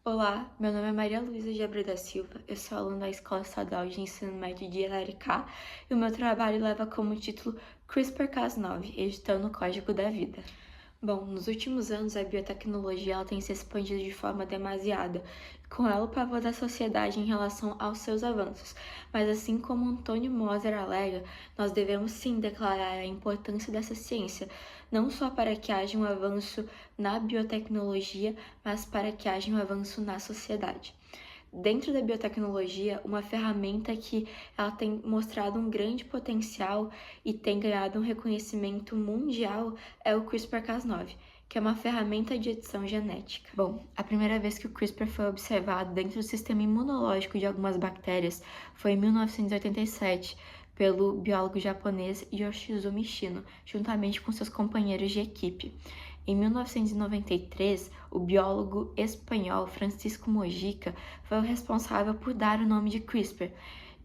Olá, meu nome é Maria Luísa de Abreu da Silva, eu sou aluna da Escola Estadual de Ensino Médio de Araricá e o meu trabalho leva como título CRISPR-Cas9, editando o Código da Vida. Bom, nos últimos anos a biotecnologia ela tem se expandido de forma demasiada, com ela o pavor da sociedade em relação aos seus avanços, mas assim como Antônio Moser alega, nós devemos sim declarar a importância dessa ciência, não só para que haja um avanço na biotecnologia, mas para que haja um avanço na sociedade. Dentro da biotecnologia, uma ferramenta que ela tem mostrado um grande potencial e tem ganhado um reconhecimento mundial é o CRISPR-Cas9, que é uma ferramenta de edição genética. Bom, a primeira vez que o CRISPR foi observado dentro do sistema imunológico de algumas bactérias foi em 1987, pelo biólogo japonês Yoshizumi Shino, juntamente com seus companheiros de equipe. Em 1993, o biólogo espanhol Francisco Mojica foi o responsável por dar o nome de CRISPR,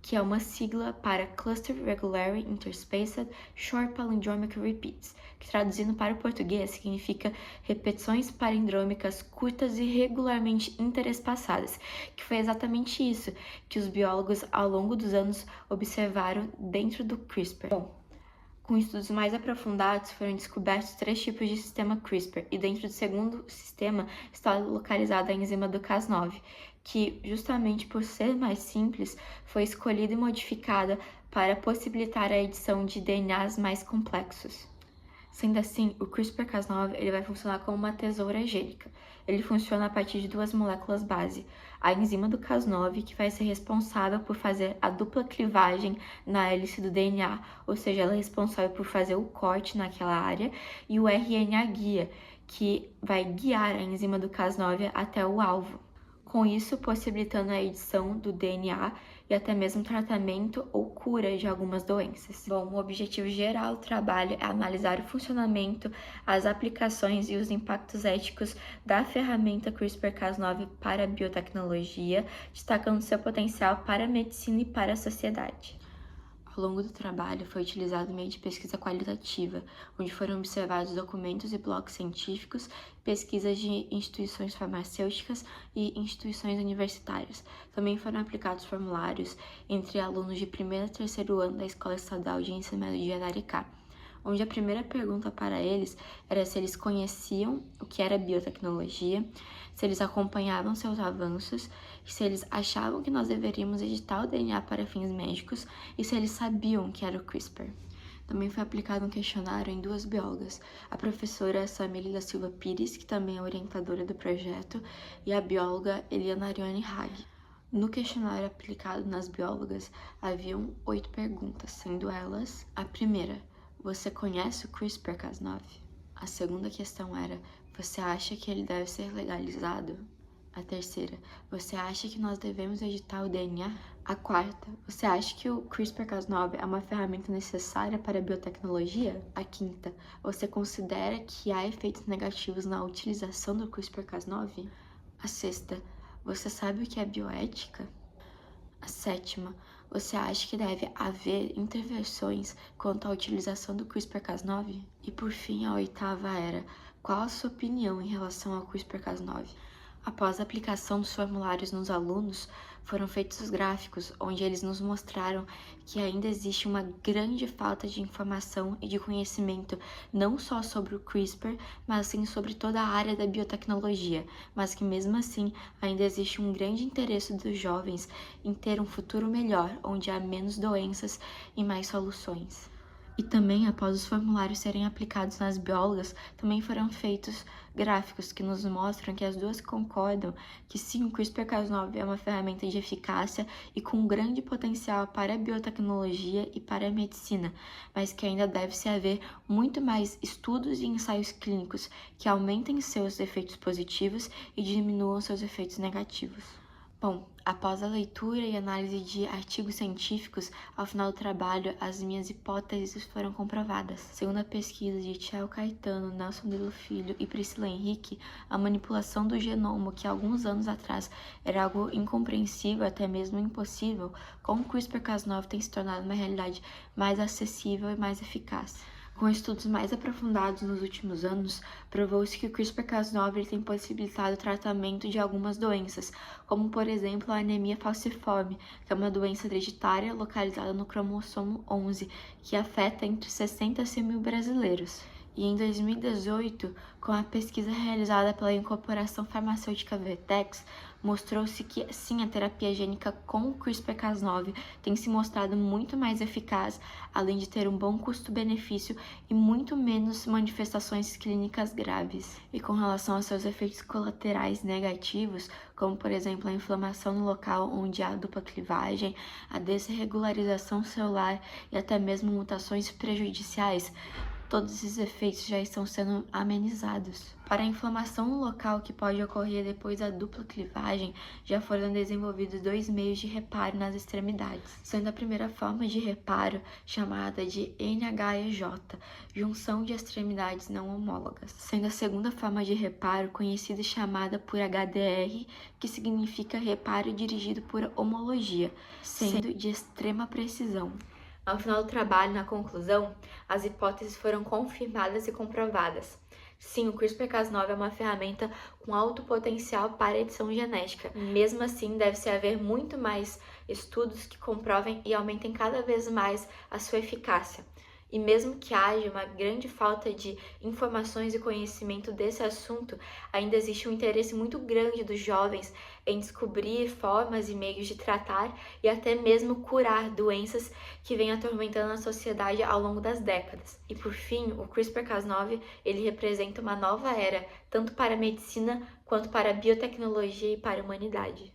que é uma sigla para Cluster Regularly Interspaced Short Palindromic Repeats, que traduzindo para o português significa repetições palindrômicas curtas e regularmente interespaçadas, que foi exatamente isso que os biólogos ao longo dos anos observaram dentro do CRISPR. Bom, com estudos mais aprofundados, foram descobertos 3 tipos de sistema CRISPR, e dentro do segundo sistema está localizada a enzima do Cas9, que, justamente por ser mais simples, foi escolhida e modificada para possibilitar a edição de DNAs mais complexos. Sendo assim, o CRISPR-Cas9 ele vai funcionar como uma tesoura gênica. Ele funciona a partir de 2 moléculas base. A enzima do Cas9, que vai ser responsável por fazer a dupla clivagem na hélice do DNA, ou seja, ela é responsável por fazer o corte naquela área, e o RNA guia, que vai guiar a enzima do Cas9 até o alvo. Com isso, possibilitando a edição do DNA e até mesmo tratamento ou cura de algumas doenças. Bom, o objetivo geral do trabalho é analisar o funcionamento, as aplicações e os impactos éticos da ferramenta CRISPR-Cas9 para a biotecnologia, destacando seu potencial para a medicina e para a sociedade. Ao longo do trabalho, foi utilizado meio de pesquisa qualitativa, onde foram observados documentos e blocos científicos, pesquisas de instituições farmacêuticas e instituições universitárias. Também foram aplicados formulários entre alunos de primeiro a terceiro ano da Escola Estadual de Ensino Médio de Araricá, onde a primeira pergunta para eles era se eles conheciam o que era biotecnologia, se eles acompanhavam seus avanços, se eles achavam que nós deveríamos editar o DNA para fins médicos e se eles sabiam o que era o CRISPR. Também foi aplicado um questionário em 2 biólogas, a professora Samile da Silva Pires, que também é orientadora do projeto, e a bióloga Eliana Ariane Hag. No questionário aplicado nas biólogas, haviam 8 perguntas, sendo elas: a primeira, você conhece o CRISPR-Cas9? A segunda questão era: você acha que ele deve ser legalizado? A terceira: você acha que nós devemos editar o DNA? A quarta: você acha que o CRISPR-Cas9 é uma ferramenta necessária para a biotecnologia? A quinta: você considera que há efeitos negativos na utilização do CRISPR-Cas9? A sexta: você sabe o que é bioética? A sétima: você acha que deve haver intervenções quanto à utilização do CRISPR-Cas9? E por fim, a oitava era: qual a sua opinião em relação ao CRISPR-Cas9? Após a aplicação dos formulários nos alunos, foram feitos os gráficos, onde eles nos mostraram que ainda existe uma grande falta de informação e de conhecimento, não só sobre o CRISPR, mas sim sobre toda a área da biotecnologia, mas que mesmo assim ainda existe um grande interesse dos jovens em ter um futuro melhor, onde há menos doenças e mais soluções. E também, após os formulários serem aplicados nas biólogas, também foram feitos gráficos que nos mostram que as duas concordam que sim, o CRISPR-Cas9 é uma ferramenta de eficácia e com grande potencial para a biotecnologia e para a medicina, mas que ainda deve-se haver muito mais estudos e ensaios clínicos que aumentem seus efeitos positivos e diminuam seus efeitos negativos. Bom, após a leitura e análise de artigos científicos, ao final do trabalho, as minhas hipóteses foram comprovadas. Segundo a pesquisa de Tiago Caetano, Nelson Delo Filho e Priscila Henrique, a manipulação do genoma, que alguns anos atrás era algo incompreensível, até mesmo impossível, com o CRISPR-Cas9 tem se tornado uma realidade mais acessível e mais eficaz. Com estudos mais aprofundados nos últimos anos, provou-se que o CRISPR-Cas9 tem possibilitado o tratamento de algumas doenças, como por exemplo a anemia falciforme, que é uma doença hereditária localizada no cromossomo 11, que afeta entre 60 a 100 mil brasileiros. E em 2018, com a pesquisa realizada pela incorporação farmacêutica Vertex, mostrou-se que sim, a terapia gênica com o CRISPR-Cas9 tem se mostrado muito mais eficaz, além de ter um bom custo-benefício e muito menos manifestações clínicas graves. E com relação aos seus efeitos colaterais negativos, como por exemplo a inflamação no local onde há dupla clivagem, a desregularização celular e até mesmo mutações prejudiciais, todos esses efeitos já estão sendo amenizados. Para a inflamação no local que pode ocorrer depois da dupla clivagem, já foram desenvolvidos 2 meios de reparo nas extremidades, sendo a primeira forma de reparo chamada de NHEJ, junção de extremidades não homólogas, sendo a segunda forma de reparo conhecida e chamada por HDR, que significa reparo dirigido por homologia, sendo de extrema precisão. Ao final do trabalho, na conclusão, as hipóteses foram confirmadas e comprovadas. Sim, o CRISPR-Cas9 é uma ferramenta com alto potencial para edição genética. Mesmo assim, deve-se haver muito mais estudos que comprovem e aumentem cada vez mais a sua eficácia. E mesmo que haja uma grande falta de informações e conhecimento desse assunto, ainda existe um interesse muito grande dos jovens em descobrir formas e meios de tratar e até mesmo curar doenças que vêm atormentando a sociedade ao longo das décadas. E por fim, o CRISPR-Cas9, ele representa uma nova era, tanto para a medicina quanto para a biotecnologia e para a humanidade.